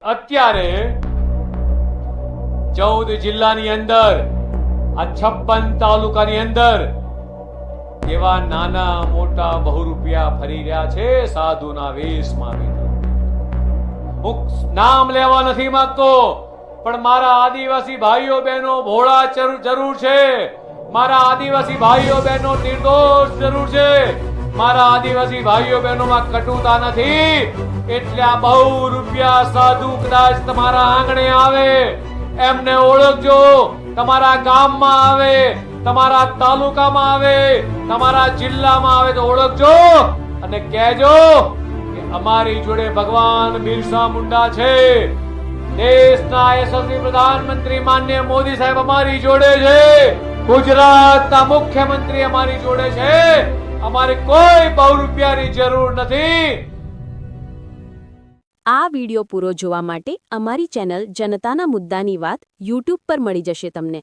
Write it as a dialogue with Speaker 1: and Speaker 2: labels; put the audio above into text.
Speaker 1: અત્યારે 14 જિલ્લાની અંદર આ 56 તાલુકાની અંદર એવા નાના મોટા બહુરૂપિયા ફરી રહ્યા છે સાધુના વેશમાં. હું નામ લેવા નથી માંગતો, પણ મારા આદિવાસી ભાઈઓ બહેનો ભોળા જરૂર છે, મારા આદિવાસી ભાઈઓ બહેનો નિર્દોષ જરૂર છે, મારા આદિવાસી ભાઈઓ બહેનોમાં કટુતા નથી. એટલે આ બહુ રૂપિયા સાધુ કદાચ તમારા આંગણે આવે, એમને ઓળખજો. તમારા ગામમાં આવે, તમારા તાલુકામાં આવે, તમારા જિલ્લામાં આવે તો ઓળખજો અને કહેજો કે અમારી જોડે ભગવાન બિરસા મુંડા છે, દેશના યશસ્વી પ્રધાનમંત્રી માનનીય મોદી સાહેબ અમારી જોડે છે, ગુજરાતના મુખ્યમંત્રી અમારી જોડે છે. અમારે કોઈ બહુ રૂપિયાની જરૂર નથી.
Speaker 2: આ વિડિયો પૂરો જોવા માટે અમારી ચેનલ જનતાના મુદ્દાની વાત YouTube પર મળી જશે તમને.